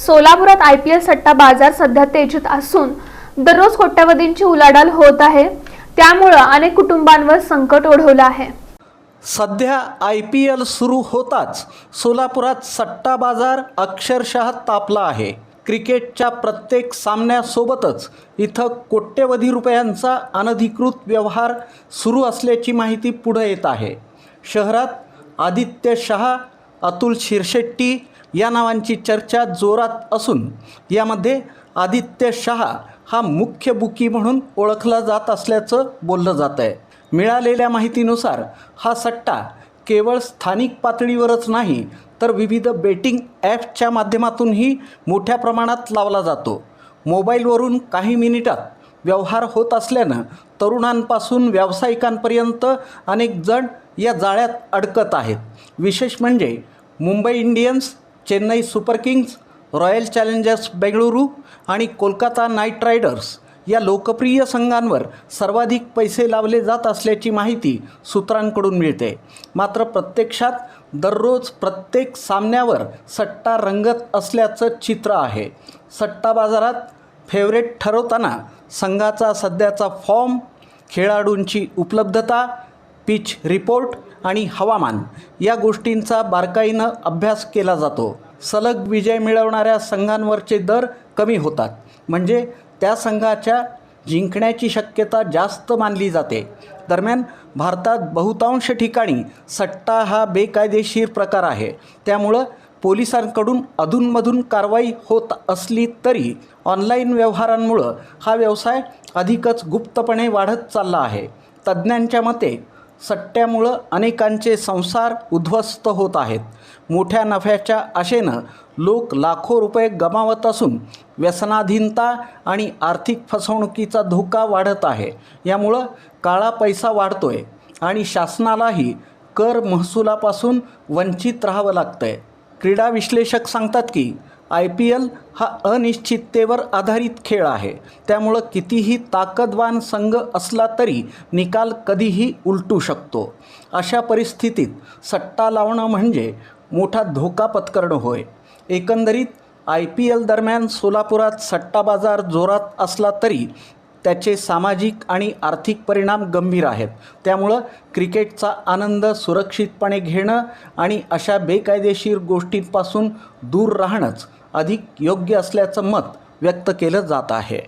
सोलापुरात IPL सट्टा बाजार सध्या तेजीत असून दररोज कोट्यवधींची उलाढाल होत आहे। त्यामुळे अनेक कुटुंबांवर संकट ओढवलं आहे। सध्या IPL सुरू होताच सोलापुरात सट्टा बाजार अक्षरशः तापला आहे। क्रिकेटच्या प्रत्येक सामन्यासोबतच इथं कोट्यवधी रुपयांचा अनधिकृत व्यवहार सुरू असल्याची माहिती पुढे येत आहे। शहरात आदित्य शहा, अतुल शिरशेट्टी या नावांची चर्चा जोरात असून यामध्ये आदित्य शहा हा मुख्य बुकी म्हणून ओळखला जात असल्याचं बोललं जात आहे। मिळालेल्या माहितीनुसार हा सट्टा केवळ स्थानिक पातळीवरच नाही तर विविध बेटिंग ॲप्सच्या माध्यमातूनही मोठ्या प्रमाणात लावला जातो। मोबाईलवरून काही मिनिटात व्यवहार होत असल्यानं तरुणांपासून व्यावसायिकांपर्यंत अनेक जण या जाळ्यात अडकत आहेत। विशेष म्हणजे Mumbai Indians, Chennai super Kings, royal challengers Bengaluru आणि कोलकाता नाईट रायडर्स या लोकप्रिय संघांवर सर्वाधिक पैसे लावले जात असल्याची माहिती सूत्रांकडून मिळते। मात्र प्रत्यक्षात दररोज प्रत्येक सामन्यावर सट्टा रंगत असल्याचं चित्र आहे। सट्टा बाजारात फेवरेट ठरवताना संघाचा सध्याचा फॉर्म, खेळाडूंची उपलब्धता, पिच रिपोर्ट आणि हवामान या गोष्टींचा बारकाईनं अभ्यास केला जातो। सलग विजय मिळवणाऱ्या संघांवरचे दर कमी होतात, म्हणजे त्या संघाच्या जिंकण्याची शक्यता जास्त मानली जाते। दरम्यान भारतात बहुतांश ठिकाणी सट्टा हा बेकायदेशीर प्रकार आहे। त्यामुळं पोलिसांकडून अधूनमधून कारवाई होत असली तरी ऑनलाईन व्यवहारांमुळं हा व्यवसाय अधिकच गुप्तपणे वाढत चालला आहे। तज्ज्ञांच्या मते सट्ट्यामुळं अनेकांचे संसार उद्ध्वस्त होत आहेत। मोठ्या नफ्याच्या आशेनं लोक लाखो रुपये गमावत असून व्यसनाधीनता आणि आर्थिक फसवणुकीचा धोका वाढत आहे। यामुळं काळा पैसा वाढतोय आणि शासनालाही कर महसुलापासून वंचित राहावं लागतंय। क्रीडा विश्लेषक सांगतात की IPL हा अनिश्चिततेवर आधारित खेळ आहे। त्यामुळं कितीही ताकदवान संघ असला तरी निकाल कधीही उलटू शकतो। अशा परिस्थितीत सट्टा लावणं म्हणजे मोठा धोका पत्करणं होय। एकंदरीत IPL दरम्यान सोलापुरात सट्टा बाजार जोरात असला तरी त्याचे सामाजिक आणि आर्थिक परिणाम गंभीर आहेत। त्यामुळं क्रिकेटचा आनंद सुरक्षितपणे घेणं आणि अशा बेकायदेशीर गोष्टींपासून दूर राहणंच अधिक योग्य असल्याचं मत व्यक्त केलं जात आहे।